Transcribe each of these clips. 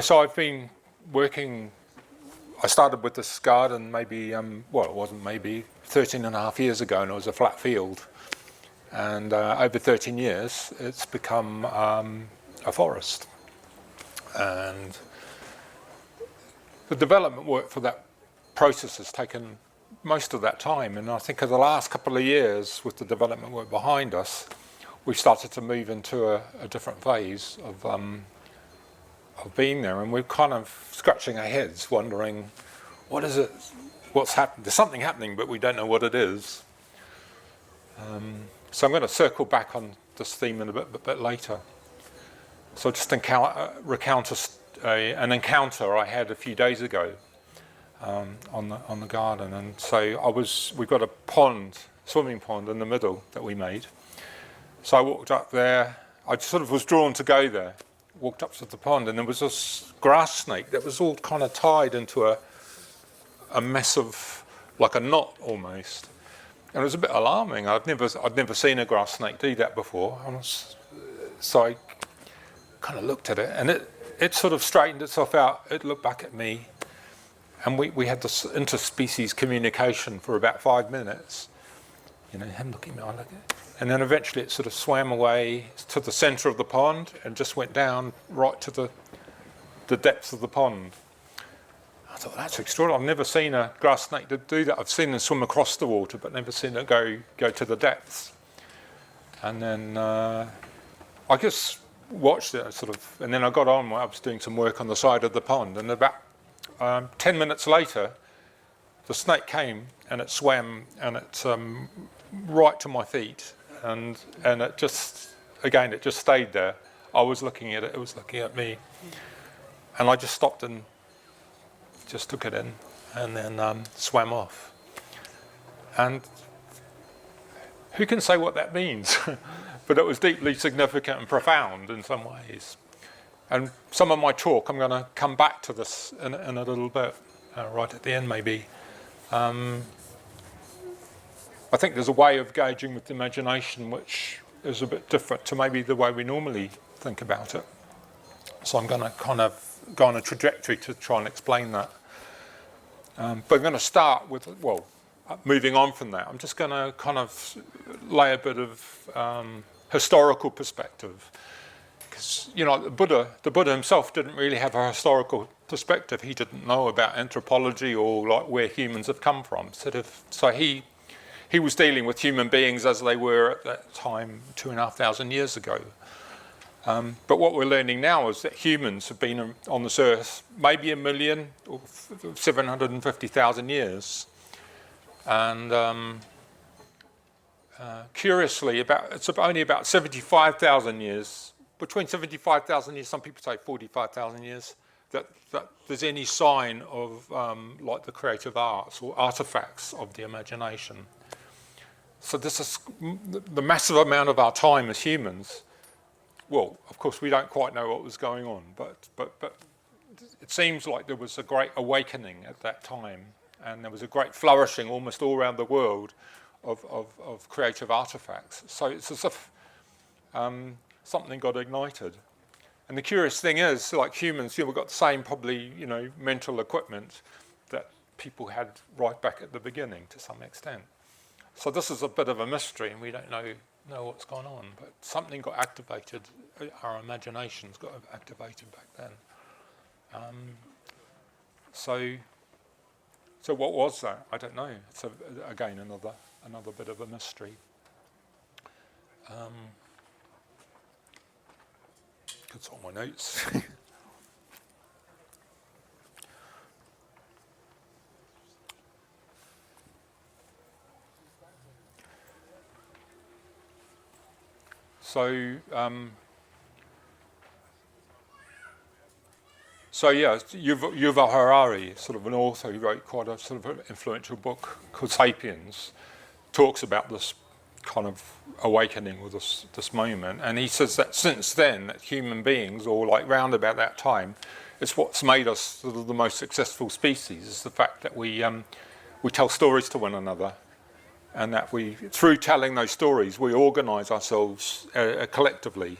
So I've been working. I started with this garden maybe, it wasn't maybe, 13 and a half years ago, and it was a flat field. And over 13 years, it's become a forest. And the development work for that process has taken most of that time. And I think in the last couple of years, with the development work behind us, we've started to move into a different phase of being there. And we're kind of scratching our heads, wondering, what is it? What's happening? There's something happening, but we don't know what it is. So I'm going to circle back on this theme in a bit later. So just recount an encounter I had a few days ago on the garden. And so we've got a swimming pond in the middle that we made. So I walked up there. I sort of was drawn to go there. Walked up to the pond, and there was this grass snake that was all kind of tied into a mess of, like a knot almost. And it was a bit alarming. I'd never seen a grass snake do that before. So I kind of looked at it, and it sort of straightened itself out. It looked back at me, and we had this interspecies communication for about 5 minutes. Him looking at me, I look at it. And then eventually it sort of swam away to the centre of the pond and just went down right to the depths of the pond. I thought, that's extraordinary. I've never seen a grass snake do that. I've seen them swim across the water, but never seen it go to the depths. And then I just watched it and then I got on. I was doing some work on the side of the pond, and about 10 minutes later, the snake came and it swam, and it right to my feet, and it just stayed there. I was looking at it, it was looking at me, and I just stopped and just took it in, and then swam off. And who can say what that means? But it was deeply significant and profound in some ways. And some of my talk, I'm going to come back to this in a little bit, right at the end maybe. I think there's a way of gauging with the imagination which is a bit different to maybe the way we normally think about it. So I'm going to kind of go on a trajectory to try and explain that. But I'm going to start with, moving on from that, I'm just going to kind of lay a bit of historical perspective. Because, the Buddha himself didn't really have a historical perspective. He didn't know about anthropology or like where humans have come from. So he was dealing with human beings as they were at that time 2,500 years ago. But what we're learning now is that humans have been on this earth maybe 1 million or 750,000 years. And curiously, it's only about 75,000 years, between 75,000 years, some people say 45,000 years, that there's any sign of like the creative arts or artifacts of the imagination. So this is the massive amount of our time as humans. Well, of course, we don't quite know what was going on, but it seems like there was a great awakening at that time, and there was a great flourishing almost all around the world of creative artifacts. So it's as if something got ignited. And the curious thing is, like humans, we've got the same probably, mental equipment that people had right back at the beginning to some extent. So this is a bit of a mystery, and we don't know what's going on. But something got activated. Our imaginations got activated back then. So what was that? I don't know. It's again another bit of a mystery. It's on my notes. Yuval Harari, sort of an author who wrote quite a sort of influential book called *Sapiens*, talks about this kind of awakening or this moment, and he says that since then, that human beings, or like round about that time, it's what's made us sort of the most successful species. Is the fact that we tell stories to one another. And that through telling those stories, we organise ourselves collectively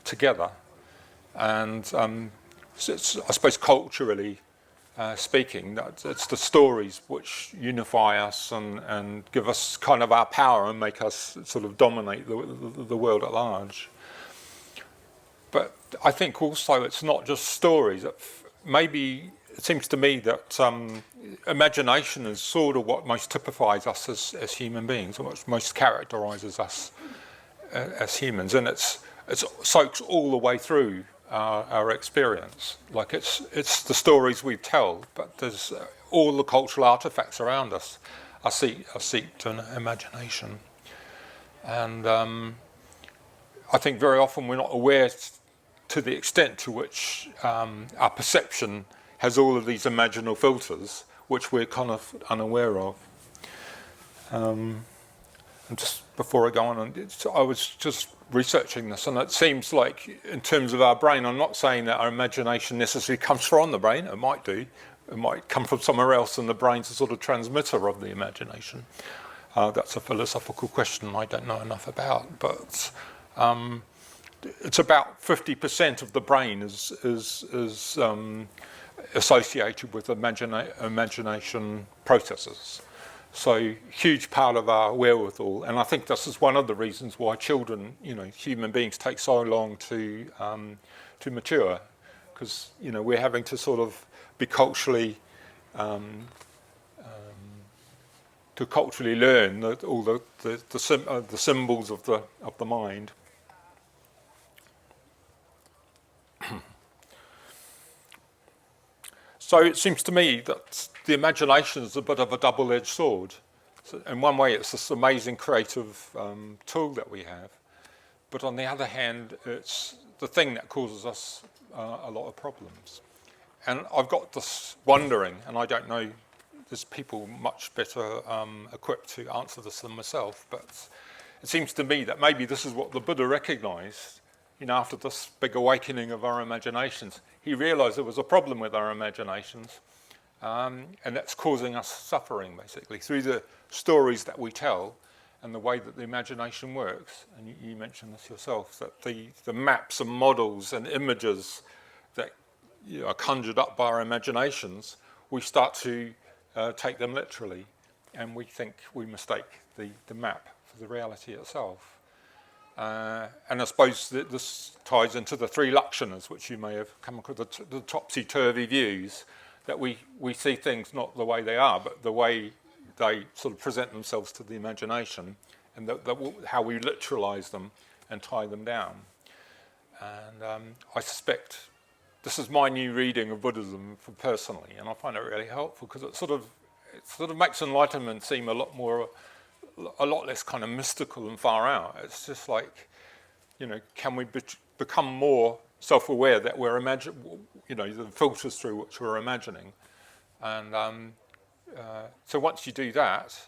together. And it's, I suppose culturally speaking, it's the stories which unify us and give us kind of our power and make us sort of dominate the world at large. But I think also it's not just stories. Maybe it seems to me that imagination is sort of what most typifies us as human beings, or what most characterises us as humans, and it soaks all the way through our experience. Like it's the stories we tell, but there's all the cultural artefacts around us are seeped in imagination, and I think very often we're not aware to the extent to which our perception has all of these imaginal filters, which we're kind of unaware of. And just before I go on, I was just researching this, and it seems like in terms of our brain, I'm not saying that our imagination necessarily comes from the brain. It might do. It might come from somewhere else, and the brain's a sort of transmitter of the imagination. That's a philosophical question I don't know enough about, but it's about 50% of the brain is associated with imagination processes. So huge part of our wherewithal, and I think this is one of the reasons why children, human beings, take so long to mature, because we're having to sort of be culturally learn all the symbols of the mind. So it seems to me that the imagination is a bit of a double-edged sword. So in one way, it's this amazing creative tool that we have, but on the other hand, it's the thing that causes us a lot of problems. And I've got this wondering, and I don't know, there's people much better equipped to answer this than myself, but it seems to me that maybe this is what the Buddha recognised. After this big awakening of our imaginations, he realised there was a problem with our imaginations, and that's causing us suffering, basically, through the stories that we tell and the way that the imagination works. And you mentioned this yourself, that the maps and models and images that are conjured up by our imaginations, we start to take them literally, and we think we mistake the map for the reality itself. And I suppose that this ties into the three lakshanas, which you may have come across, the topsy-turvy views, that we see things not the way they are, but the way they sort of present themselves to the imagination, and how we literalise them and tie them down. And I suspect this is my new reading of Buddhism personally, and I find it really helpful because it sort of makes enlightenment seem a lot less kind of mystical and far out. It's just like, can we become more self-aware that we're the filters through which we're imagining. And so once you do that,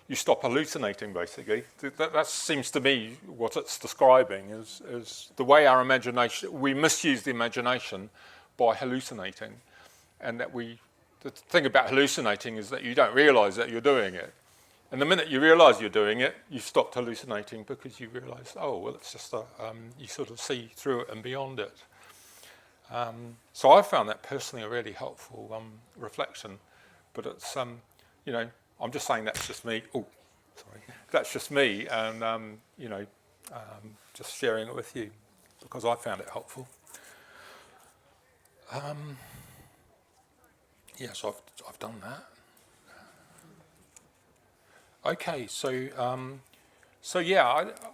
you stop hallucinating, basically. That seems to me what it's describing is the way our imagination, we misuse the imagination by hallucinating. And the thing about hallucinating is that you don't realise that you're doing it. And the minute you realise you're doing it, you stopped hallucinating because you realise, it's just you sort of see through it and beyond it. So I found that personally a really helpful reflection. But it's, I'm just saying that's just me. Oh, sorry. That's just me, and, just sharing it with you because I found it helpful. Yes, I've done that. Okay, so I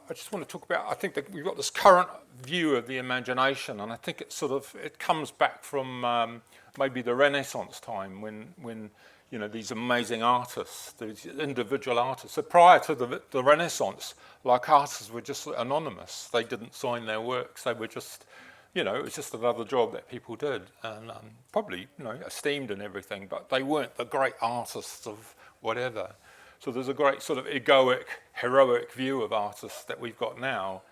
just want to talk about, I think that we've got this current view of the imagination, and I think it comes back from maybe the Renaissance time when these amazing artists, these individual artists. So prior to the Renaissance, like artists were just anonymous. They didn't sign their works. They were just, it was just another job that people did, and probably, esteemed and everything, but they weren't the great artists of whatever. So there's a great sort of egoic, heroic view of artists that we've got now.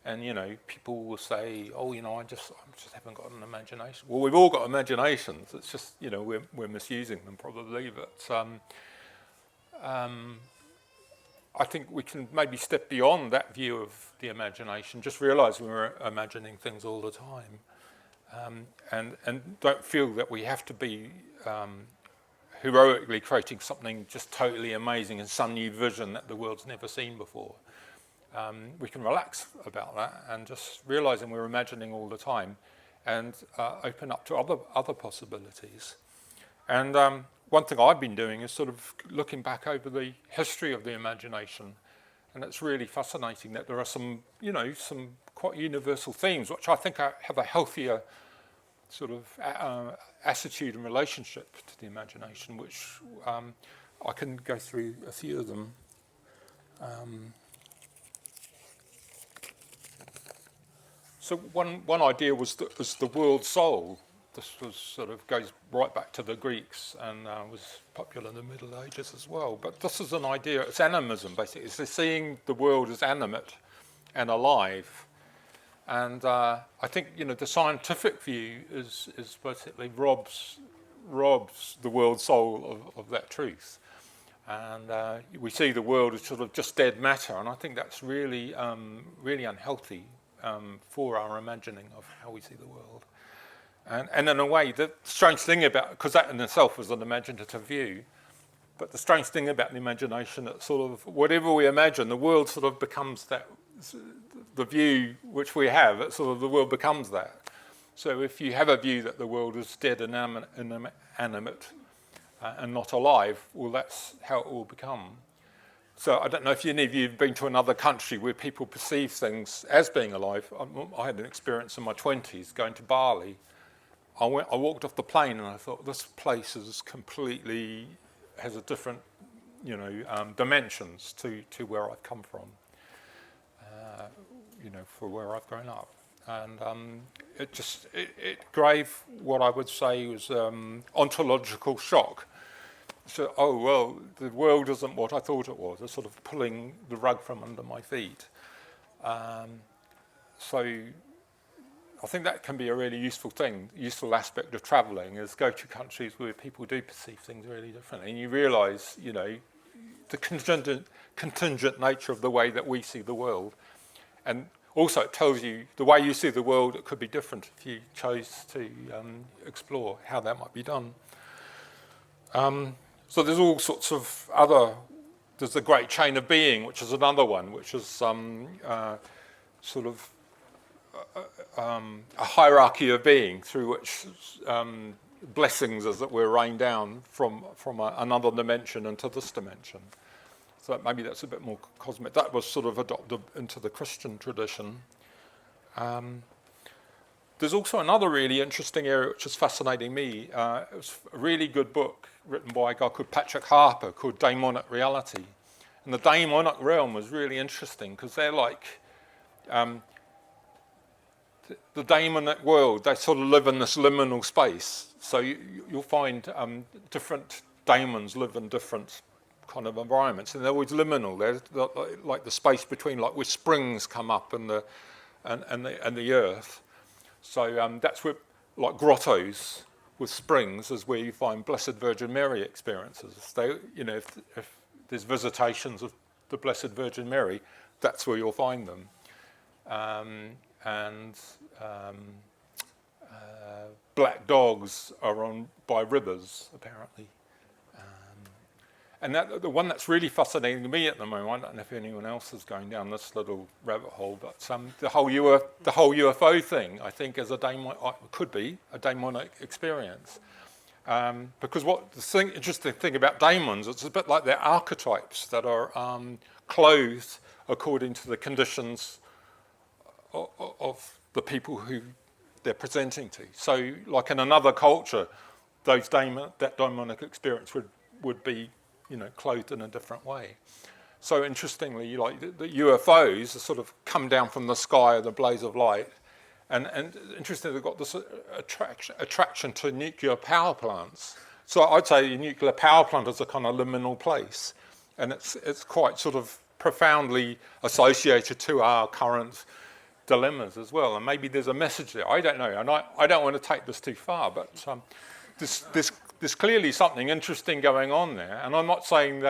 And, people will say, I just haven't got an imagination. Well, we've all got imaginations. It's just, we're misusing them probably. But I think we can maybe step beyond that view of the imagination, just realise we're imagining things all the time, and don't feel that we have to be heroically creating something just totally amazing and some new vision that the world's never seen before. We can relax about that and just realising we're imagining all the time, and open up to other possibilities. And one thing I've been doing is sort of looking back over the history of the imagination, and it's really fascinating that there are some quite universal themes which I think have a healthier sort of attitude and relationship to the imagination, which I can go through a few of them. So one idea was the world soul. This was sort of goes right back to the Greeks and was popular in the Middle Ages as well. But this is an idea, it's animism basically. It's seeing the world as animate and alive. And I think the scientific view is basically robs the world soul of that truth. And we see the world as sort of just dead matter, and I think that's really unhealthy for our imagining of how we see the world. And in a way, the strange thing about, because that in itself was an imaginative view, but the strange thing about the imagination, that sort of whatever we imagine, the world sort of becomes that, the view which we have, it sort of the world becomes that. So if you have a view that the world is dead and inanimate and not alive, well, that's how it will become. So I don't know if any of you have been to another country where people perceive things as being alive. I had an experience in my 20s going to Bali. I walked off the plane and I thought, this place is completely, has a different, dimensions to where I've come from, for where I've grown up. And it gave what I would say was ontological shock. So, oh, well, the world isn't what I thought it was. It's sort of pulling the rug from under my feet. So I think that can be a really useful aspect of travelling, is go to countries where people do perceive things really differently. And you realise, the contingent nature of the way that we see the world. And also it tells you the way you see the world, it could be different if you chose to explore how that might be done. So there's all sorts of there's the great chain of being, which is another one, which is sort of a hierarchy of being through which blessings, as it were, rain down from another dimension into this dimension. So maybe that's a bit more cosmic. That was sort of adopted into the Christian tradition. There's also another really interesting area which is fascinating me. It was a really good book written by a guy called Patrick Harper called Daemonic Reality. And the daemonic realm was really interesting because they're like the daemonic world. They sort of live in this liminal space. So you'll find different daemons live in different kind of environments, and they're always liminal. They're like the space between, like where springs come up and the earth. So that's where, like grottos with springs, is where you find Blessed Virgin Mary experiences. They, if there's visitations of the Blessed Virgin Mary, that's where you'll find them. Black dogs are by rivers, apparently. And the one that's really fascinating to me at the moment, I don't know if anyone else is going down this little rabbit hole, but the whole UFO thing, I think, could be a daemonic experience. Because the interesting thing about daemons, it's a bit like they're archetypes that are clothed according to the conditions of the people who they're presenting to. So, like in another culture, that daemonic experience would be, clothed in a different way. So interestingly, like the UFOs sort of come down from the sky with a blaze of light, and interestingly, they've got this attraction to nuclear power plants. So I'd say a nuclear power plant is a kind of liminal place, and it's quite sort of profoundly associated to our current dilemmas as well. And maybe there's a message there. I don't know, and I don't want to take this too far, but this there's clearly something interesting going on there, and I'm not saying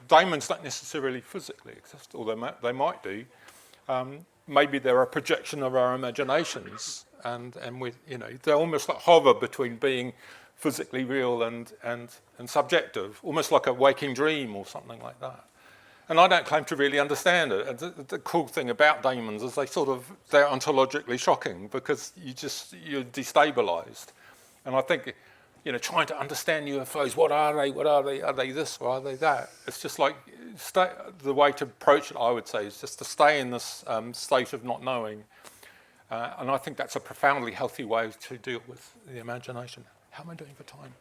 daemons don't necessarily physically exist, although they might do. Maybe they're a projection of our imaginations, and they almost like hover between being physically real and subjective, almost like a waking dream or something like that. And I don't claim to really understand it. And the cool thing about daemons is they're ontologically shocking because you're destabilized. And I think, trying to understand UFOs, what are they? What are they? Are they this or are they that? It's just like, the way to approach it, I would say, is just to stay in this state of not knowing. And I think that's a profoundly healthy way to deal with the imagination. How am I doing for time?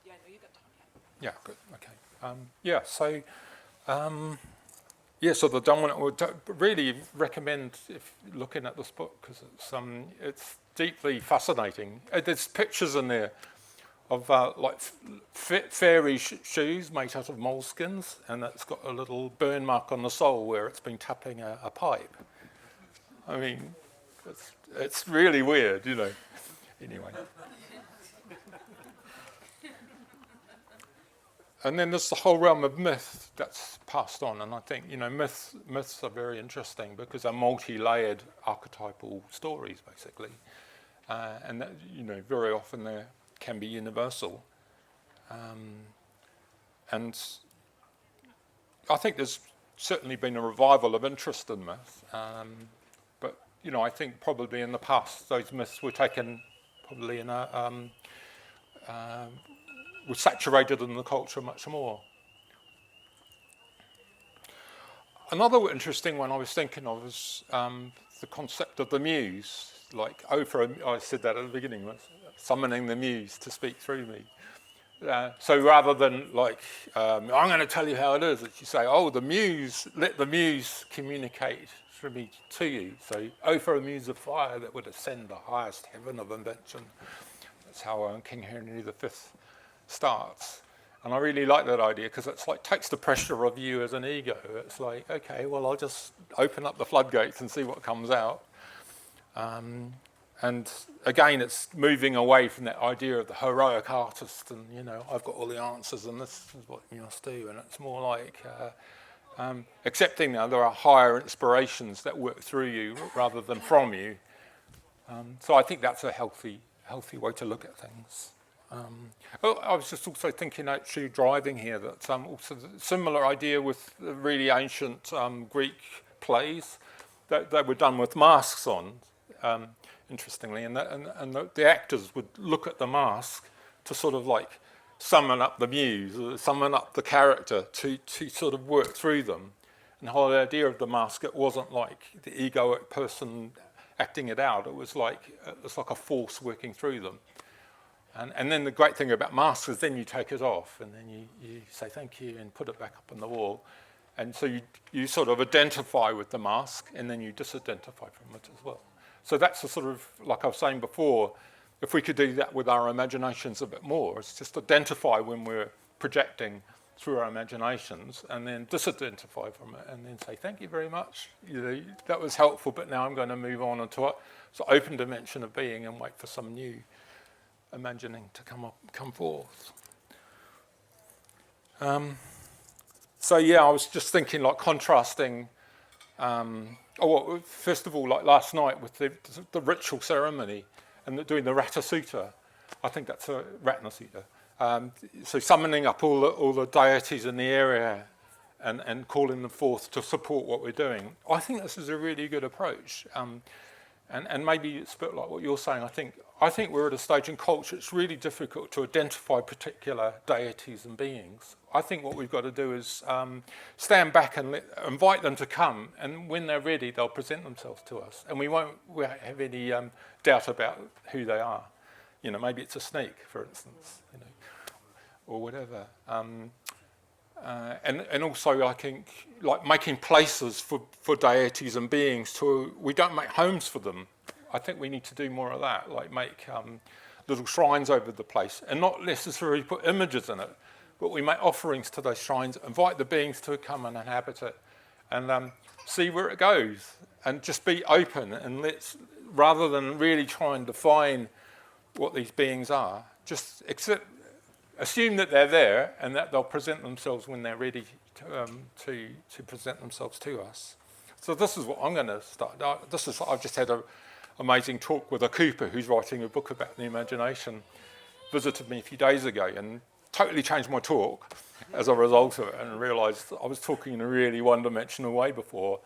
Yeah, no, you got time. Yeah, good. Okay. So the dominant would really recommend if looking at this book because it's deeply fascinating. There's pictures in there of fairy shoes made out of moleskins, and it's got a little burn mark on the sole where it's been tapping a pipe. I mean, it's really weird, Anyway. And then there's the whole realm of myth that's passed on, and I think myths are very interesting because they're multi-layered archetypal stories, basically, and that, very often they can be universal. And I think there's certainly been a revival of interest in myth, but I think probably in the past those myths were taken probably in were saturated in the culture much more. Another interesting one I was thinking of is the concept of the muse. I said that at the beginning, summoning the muse to speak through me. So rather than I'm going to tell you how it is, that you say, let the muse communicate through me to you. So, for a muse of fire that would ascend the highest heaven of invention. That's how King Henry V starts. And I really like that idea because it's takes the pressure off you as an ego. It's like, okay, well, I'll just open up the floodgates and see what comes out. And again, it's moving away from that idea of the heroic artist and, I've got all the answers and this is what you must do. And it's more like accepting now there are higher inspirations that work through you rather than from you. So I think that's a healthy way to look at things. I was just also thinking, actually, driving here, that also the similar idea with the really ancient Greek plays that they were done with masks on, interestingly, and the actors would look at the mask to sort of summon up the muse, or summon up the character to sort of work through them. And the whole idea of the mask, it wasn't like the egoic person acting it out. It was like a force working through them. And then the great thing about masks is then you take it off and then you say thank you and put it back up on the wall. And so you sort of identify with the mask and then you disidentify from it as well. So that's the sort of, like I was saying before, if we could do that with our imaginations a bit more, it's just identify when we're projecting through our imaginations and then disidentify from it and then say thank you very much. That was helpful, but now I'm going to move on into an open dimension of being and wait for some new imagining to come forth. I was just thinking, contrasting. First of all, last night with the ritual ceremony and doing the Rata Sutta. I think that's a Ratna Sutta. So summoning up all the deities in the area and calling them forth to support what we're doing. I think this is a really good approach. And maybe it's a bit like what you're saying. I think we're at a stage in culture it's really difficult to identify particular deities and beings. I think what we've got to do is stand back and invite them to come, and when they're ready, they'll present themselves to us, and we won't have any doubt about who they are. Maybe it's a snake, for instance, or whatever. And also, I think, making places for deities and beings. We don't make homes for them. I think we need to do more of that, make little shrines over the place, and not necessarily put images in it, but we make offerings to those shrines, invite the beings to come and inhabit it, and see where it goes, and just be open, and rather than really try and define what these beings are. Just assume that they're there and that they'll present themselves when they're ready to present themselves to us. So this is what I'm going to start. I've just had an amazing talk with a Cooper who's writing a book about the imagination. Visited me a few days ago and totally changed my talk as a result of it, and realised I was talking in a really one-dimensional way before.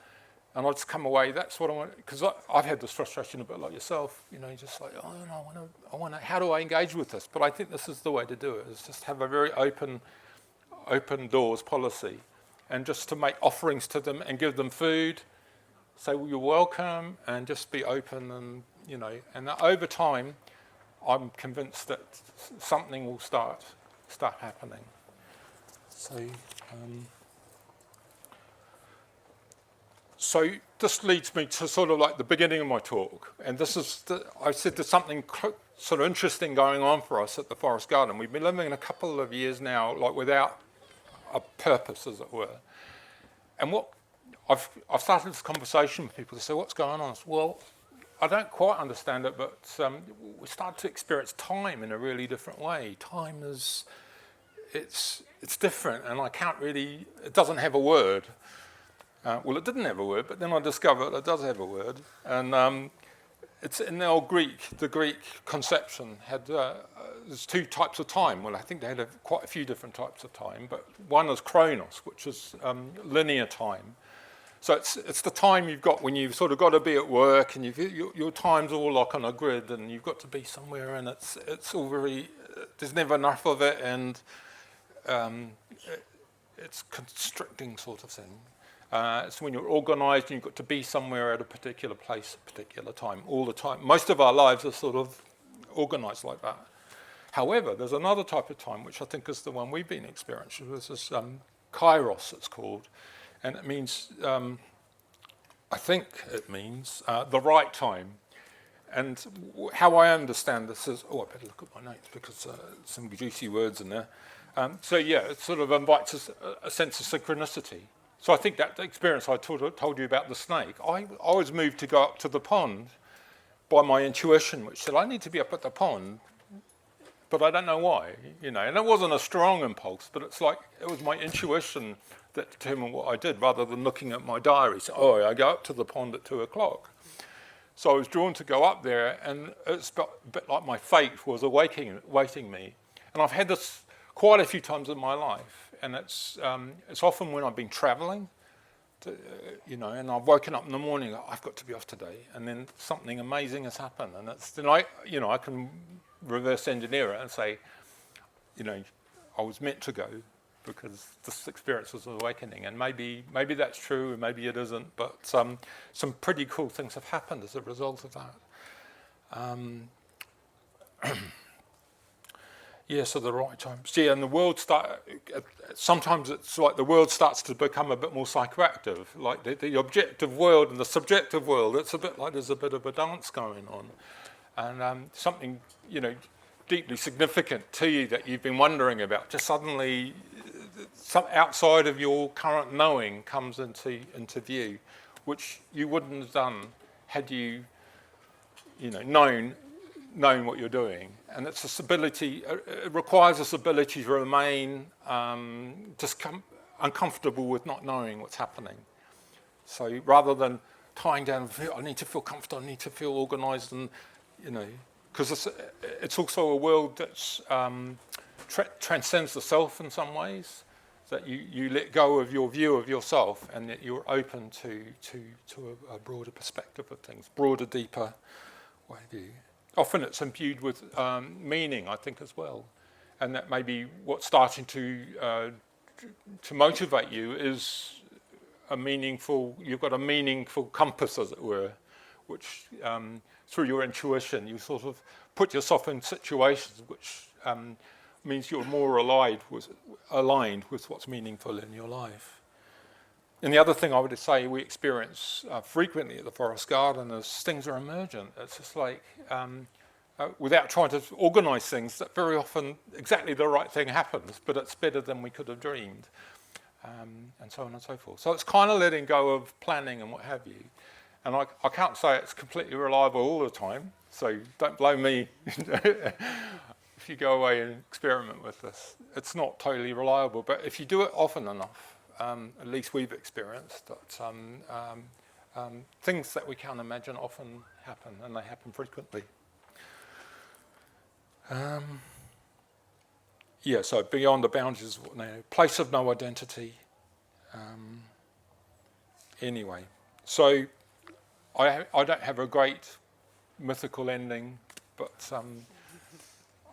And I just come away, that's what I want, because I've had this frustration a bit like yourself, just like, oh, no, I want to, how do I engage with this? But I think this is the way to do it, is just have a very open doors policy, and just to make offerings to them and give them food, say, well, you're welcome, and just be open, and, and that over time, I'm convinced that something will start happening. So this leads me to sort of like the beginning of my talk, and I said there's something sort of interesting going on for us at the Forest Garden. We've been living a couple of years now, like without a purpose, as it were. And what I've started this conversation with people. They say, "What's going on?" I said, well, I don't quite understand it, but we start to experience time in a really different way. Time is, it's different, and I can't really. It doesn't have a word. Well, it didn't have a word, but then I discovered it does have a word. And it's in the old Greek, the Greek conception had, there's two types of time. Well, I think they had quite a few different types of time, but one is chronos, which is linear time. So it's the time you've got when you've sort of got to be at work, and your time's all like on a grid, and you've got to be somewhere, and it's all very, there's never enough of it, and it's constricting sort of thing. It's when you're organised and you've got to be somewhere at a particular place, a particular time, all the time. Most of our lives are sort of organised like that. However, there's another type of time, which I think is the one we've been experiencing. This is kairos, it's called. And it means, I think it means the right time. And how I understand this is, I better look at my notes because some juicy words in there. It sort of invites a sense of synchronicity. So I think that the experience I told you about the snake, I was moved to go up to the pond by my intuition, which said I need to be up at the pond, but I don't know why, And it wasn't a strong impulse, but it's like it was my intuition that determined what I did, rather than looking at my diary. So, I go up to the pond at 2:00. So I was drawn to go up there, and it's a bit like my fate was awaiting me. And I've had this quite a few times in my life. And it's often when I've been travelling, and I've woken up in the morning, I've got to be off today, and then something amazing has happened, and then I can reverse engineer it and say, I was meant to go because this experience was awakening, and maybe that's true, and maybe it isn't, but some pretty cool things have happened as a result of that. So the right time. And the world sometimes it's like the world starts to become a bit more psychoactive, like the objective world and the subjective world. It's a bit like there's a bit of a dance going on, and something deeply significant to you that you've been wondering about. Just suddenly, some outside of your current knowing comes into view, which you wouldn't have done had you, known what you're doing. And it's this ability, it requires this ability to remain uncomfortable with not knowing what's happening. So rather than tying down, I need to feel comfortable, I need to feel organised, and, because it's also a world that transcends the self in some ways, that you let go of your view of yourself, and that you're open to a broader perspective of things, broader, deeper way of view. Often it's imbued with meaning, I think, as well. And that maybe what's starting to motivate you is you've got a meaningful compass, as it were, which through your intuition, you sort of put yourself in situations which means you're more aligned with what's meaningful in your life. And the other thing I would say we experience frequently at the Forest Garden is things are emergent. It's just like, without trying to organise things, that very often exactly the right thing happens, but it's better than we could have dreamed, and so on and so forth. So it's kind of letting go of planning and what have you. And I can't say it's completely reliable all the time, So don't blame me if you go away and experiment with this. It's not totally reliable, but if you do it often enough, at least we've experienced that things that we can't imagine often happen, and they happen frequently. Yeah, so beyond the boundaries, place of no identity. Anyway, so I don't have a great mythical ending, but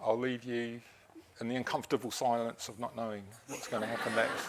I'll leave you in the uncomfortable silence of not knowing what's going to happen next.